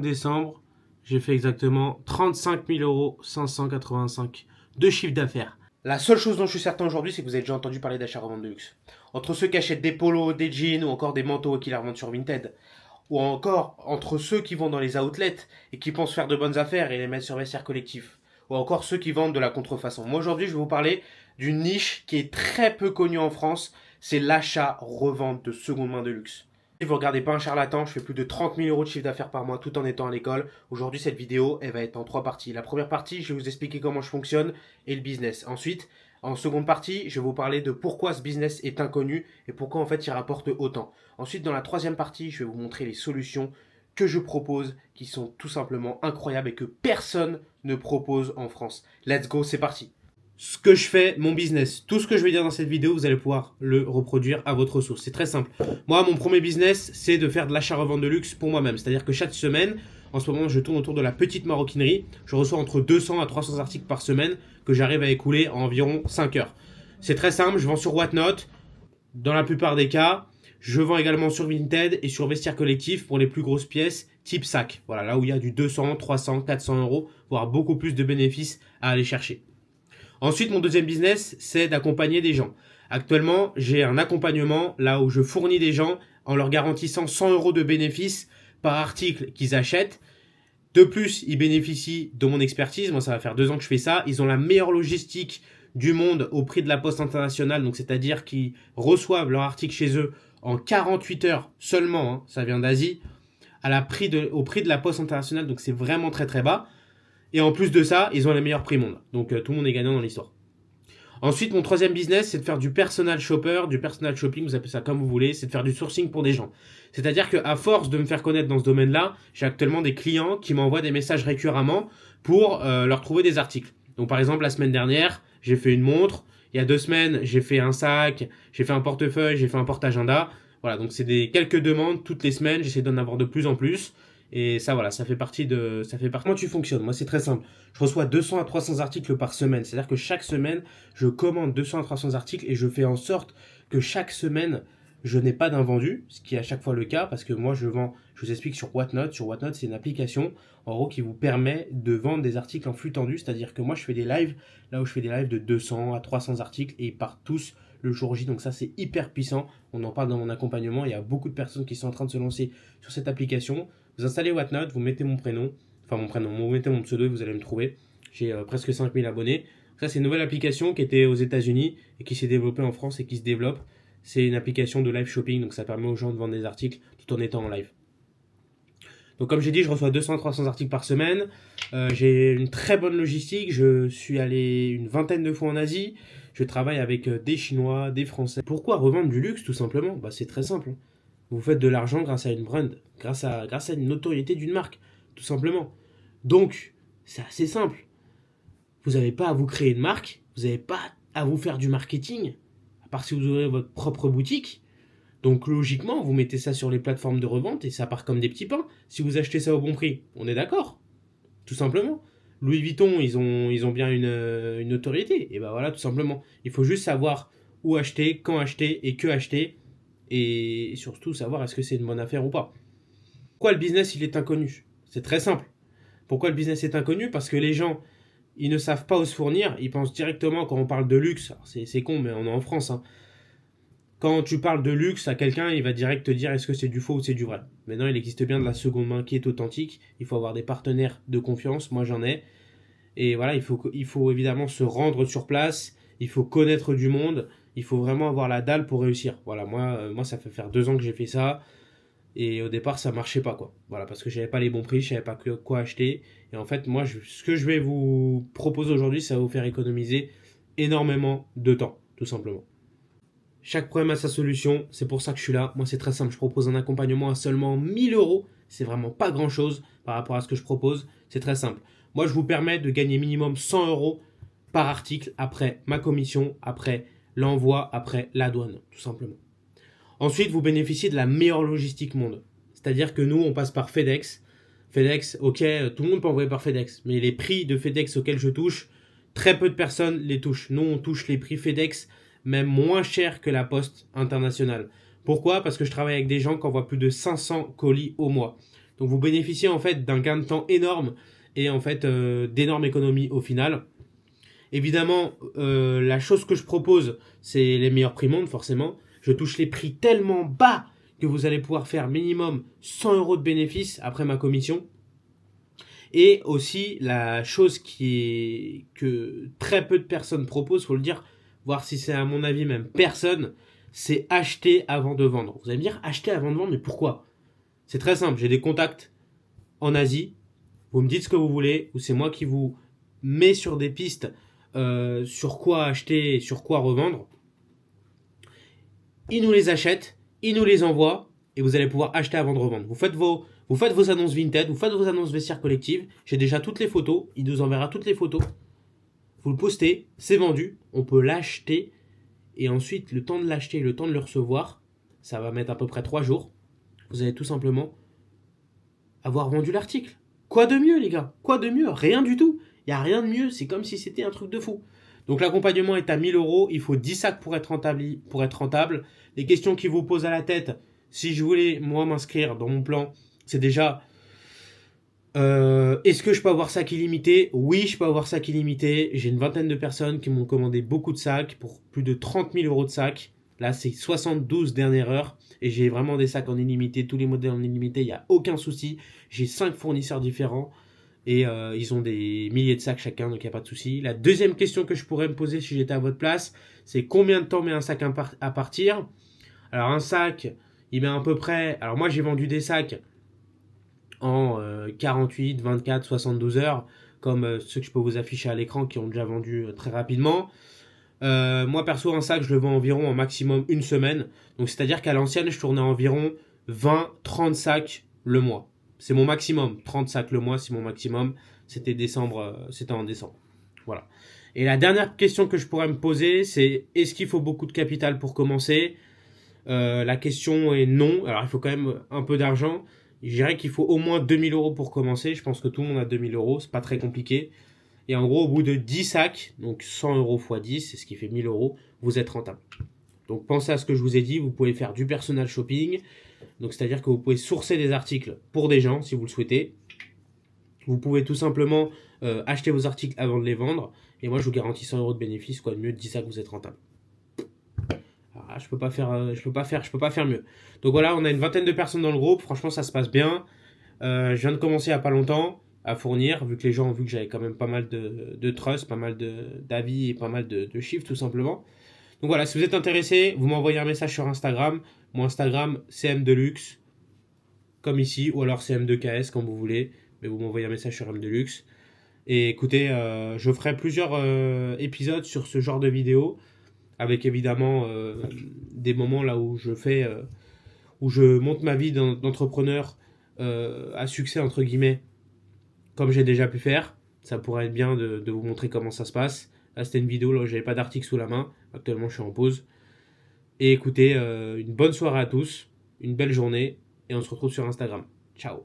Décembre, j'ai fait exactement 35 585 € de chiffre d'affaires. La seule chose dont je suis certain aujourd'hui, c'est que vous avez déjà entendu parler d'achat-revente de luxe. Entre ceux qui achètent des polos, des jeans ou encore des manteaux et qui les revendent sur Vinted, ou encore entre ceux qui vont dans les outlets et qui pensent faire de bonnes affaires et les mettre sur vestiaire collectif, ou encore ceux qui vendent de la contrefaçon. Moi aujourd'hui, je vais vous parler d'une niche qui est très peu connue en France, c'est l'achat-revente de seconde main de luxe. Si vous regardez pas un charlatan, je fais plus de 30 000 € de chiffre d'affaires par mois tout en étant à l'école. Aujourd'hui, cette vidéo, elle va être en 3 parties. La première partie, je vais vous expliquer comment je fonctionne et le business. Ensuite, en seconde partie, je vais vous parler de pourquoi ce business est inconnu et pourquoi en fait il rapporte autant. Ensuite, dans la troisième partie, je vais vous montrer les solutions que je propose qui sont tout simplement incroyables et que personne ne propose en France. Let's go, c'est parti. Ce que je fais, mon business, tout ce que je vais dire dans cette vidéo, vous allez pouvoir le reproduire à votre source. C'est très simple. Moi, mon premier business, c'est de faire de l'achat-revente de luxe pour moi-même. C'est-à-dire que chaque semaine, en ce moment, je tourne autour de la petite maroquinerie. Je reçois entre 200 à 300 articles par semaine que j'arrive à écouler en environ 5 heures. C'est très simple, je vends sur Whatnot. Dans la plupart des cas, je vends également sur Vinted et sur Vestiaire Collectif pour les plus grosses pièces type sac. Voilà, là où il y a du 200, 300, 400 €, voire beaucoup plus de bénéfices à aller chercher. Ensuite, mon deuxième business, c'est d'accompagner des gens. Actuellement, j'ai un accompagnement là où je fournis des gens en leur garantissant 100 € de bénéfices par article qu'ils achètent. De plus, ils bénéficient de mon expertise. Moi, ça va faire 2 ans que je fais ça. Ils ont la meilleure logistique du monde au prix de la Poste internationale. Donc, c'est-à-dire qu'ils reçoivent leur article chez eux en 48 heures seulement. Ça vient d'Asie. Au prix de la Poste internationale. Donc, c'est vraiment très très bas. Et en plus de ça, ils ont les meilleurs prix monde. Donc tout le monde est gagnant dans l'histoire. Ensuite, mon troisième business, c'est de faire du personal shopper, du personal shopping, vous appelez ça comme vous voulez, c'est de faire du sourcing pour des gens. C'est-à-dire qu'à force de me faire connaître dans ce domaine-là, j'ai actuellement des clients qui m'envoient des messages récurremment pour leur trouver des articles. Donc par exemple, la semaine dernière, j'ai fait une montre. Il y a 2 semaines, j'ai fait un sac, j'ai fait un portefeuille, j'ai fait un porte-agenda. Voilà, donc c'est des quelques demandes toutes les semaines, j'essaie d'en avoir de plus en plus. Et ça, voilà, ça fait partie. Comment tu fonctionnes? Moi, c'est très simple. Je reçois 200 à 300 articles par semaine. C'est-à-dire que chaque semaine, je commande 200 à 300 articles et je fais en sorte que chaque semaine, je n'ai pas d'invendu, ce qui est à chaque fois le cas parce que moi, je vends, je vous explique sur Whatnot. Sur Whatnot, c'est une application, en gros, qui vous permet de vendre des articles en flux tendu. C'est-à-dire que moi, je fais des lives, là où je fais des lives de 200 à 300 articles et ils partent tous le jour J. Donc ça, c'est hyper puissant. On en parle dans mon accompagnement. Il y a beaucoup de personnes qui sont en train de se lancer sur cette application. Vous installez Whatnot, vous mettez mon prénom, vous mettez mon pseudo et vous allez me trouver. J'ai presque 5000 abonnés. Ça, c'est une nouvelle application qui était aux États-Unis et qui s'est développée en France et qui se développe. C'est une application de live shopping, donc ça permet aux gens de vendre des articles tout en étant en live. Donc comme j'ai dit, je reçois 200-300 articles par semaine. J'ai une très bonne logistique. Je suis allé une vingtaine de fois en Asie. Je travaille avec des Chinois, des Français. Pourquoi revendre du luxe tout simplement? C'est très simple. Vous faites de l'argent grâce à une brand, grâce à une notoriété d'une marque, tout simplement. Donc, c'est assez simple. Vous n'avez pas à vous créer une marque, vous n'avez pas à vous faire du marketing, à part si vous ouvrez votre propre boutique. Donc logiquement, vous mettez ça sur les plateformes de revente et ça part comme des petits pains. Si vous achetez ça au bon prix, on est d'accord, tout simplement. Louis Vuitton, ils ont bien une notoriété. Et ben voilà, tout simplement. Il faut juste savoir où acheter, quand acheter et que acheter. Et surtout savoir est-ce que c'est une bonne affaire ou pas. Pourquoi le business il est inconnu? C'est très simple. Pourquoi le business est inconnu? Parce que les gens, ils ne savent pas où se fournir. Ils pensent directement quand on parle de luxe. C'est con, mais on est en France. Quand tu parles de luxe à quelqu'un, il va direct te dire est-ce que c'est du faux ou c'est du vrai. Maintenant, il existe bien de la seconde main qui est authentique. Il faut avoir des partenaires de confiance. Moi, j'en ai. Et voilà, il faut évidemment se rendre sur place. Il faut connaître du monde. Il faut vraiment avoir la dalle pour réussir. Voilà, moi ça fait faire 2 ans que j'ai fait ça. Et au départ, ça marchait pas, quoi. Voilà, parce que j'avais pas les bons prix, je savais pas quoi acheter. Et en fait, moi, ce que je vais vous proposer aujourd'hui, ça va vous faire économiser énormément de temps, tout simplement. Chaque problème a sa solution, c'est pour ça que je suis là. Moi, c'est très simple, je propose un accompagnement à seulement 1000 €. C'est vraiment pas grand chose par rapport à ce que je propose. C'est très simple. Moi, je vous permets de gagner minimum 100 € par article après ma commission, après l'envoi, après la douane, tout simplement. Ensuite, vous bénéficiez de la meilleure logistique monde. C'est-à-dire que nous, on passe par FedEx. FedEx, ok, tout le monde peut envoyer par FedEx. Mais les prix de FedEx auxquels je touche, très peu de personnes les touchent. Nous, on touche les prix FedEx, même moins cher que la Poste internationale. Pourquoi? Parce que je travaille avec des gens qui envoient plus de 500 colis au mois. Donc vous bénéficiez en fait d'un gain de temps énorme et en fait d'énormes économies au final. Évidemment, la chose que je propose, c'est les meilleurs prix monde, forcément. Je touche les prix tellement bas que vous allez pouvoir faire minimum 100 € de bénéfice après ma commission. Et aussi, la chose que très peu de personnes proposent, faut le dire, voir si c'est à mon avis même personne, c'est acheter avant de vendre. Vous allez me dire acheter avant de vendre, mais pourquoi? C'est très simple, j'ai des contacts en Asie, vous me dites ce que vous voulez, ou c'est moi qui vous mets sur des pistes sur quoi acheter et sur quoi revendre. Ils nous les achètent, ils nous les envoient, et vous allez pouvoir acheter avant de revendre. Vous faites vos annonces Vinted, vous faites vos annonces vestiaires collectives, j'ai déjà toutes les photos, il nous enverra toutes les photos. Vous le postez, c'est vendu, on peut l'acheter, et ensuite le temps de l'acheter et le temps de le recevoir, ça va mettre à peu près 3 jours. Vous allez tout simplement avoir vendu l'article. Quoi de mieux, les gars? Quoi de mieux? Rien du tout. Il n'y a rien de mieux, c'est comme si c'était un truc de fou. Donc l'accompagnement est à 1 000 €, il faut 10 sacs pour être rentable. Les questions qui vous posent à la tête, si je voulais moi m'inscrire dans mon plan, c'est déjà est-ce que je peux avoir sac illimité? Oui, je peux avoir sac illimité. J'ai une vingtaine de personnes qui m'ont commandé beaucoup de sacs pour plus de 30 000 € de sacs. Là, c'est 72 dernières heures et j'ai vraiment des sacs en illimité, tous les modèles en illimité, il n'y a aucun souci. J'ai 5 fournisseurs différents et ils ont des milliers de sacs chacun, donc il n'y a pas de souci. La deuxième question que je pourrais me poser si j'étais à votre place, c'est combien de temps met un sac à partir? Alors un sac, il met à peu près... Alors moi, j'ai vendu des sacs en 48, 24, 72 heures, comme ceux que je peux vous afficher à l'écran qui ont déjà vendu très rapidement. Moi perso, un sac, je le vends environ en maximum une semaine. Donc c'est-à-dire qu'à l'ancienne, je tournais environ 20-30 sacs le mois. C'est mon maximum. 30 sacs le mois, c'est mon maximum. C'était en décembre. Voilà. Et la dernière question que je pourrais me poser, c'est est-ce qu'il faut beaucoup de capital pour commencer? La question est non. Alors il faut quand même un peu d'argent. Je dirais qu'il faut au moins 2 000 € pour commencer. Je pense que tout le monde a 2 000 €. C'est pas très compliqué. Et en gros, au bout de 10 sacs, donc 100 € x 10, c'est ce qui fait 1 000 €, vous êtes rentable. Donc pensez à ce que je vous ai dit. Vous pouvez faire du personal shopping. Donc c'est-à-dire que vous pouvez sourcer des articles pour des gens si vous le souhaitez. Vous pouvez tout simplement acheter vos articles avant de les vendre. Et moi, je vous garantis 100 € de bénéfice. Quoi de mieux de 10 sacs, vous êtes rentable. Ah, je peux pas faire mieux. Donc voilà, on a une vingtaine de personnes dans le groupe. Franchement, ça se passe bien. Je viens de commencer il y a pas longtemps à fournir, vu que les gens ont vu que j'avais quand même pas mal de trust, pas mal d'avis et pas mal de chiffres tout simplement. Donc voilà, si vous êtes intéressé, vous m'envoyez un message sur Instagram. Mon Instagram, CM2Luxe, comme ici, ou alors CM2KS quand vous voulez. Mais vous m'envoyez un message sur M2Luxe. Et écoutez, je ferai plusieurs épisodes sur ce genre de vidéos, avec évidemment des moments là où où je monte ma vie d'entrepreneur à succès entre guillemets, comme j'ai déjà pu faire. Ça pourrait être bien de vous montrer comment ça se passe. Là, c'était une vidéo là où j'avais pas d'article sous la main. Actuellement, je suis en pause. Et écoutez, une bonne soirée à tous, une belle journée, et on se retrouve sur Instagram. Ciao.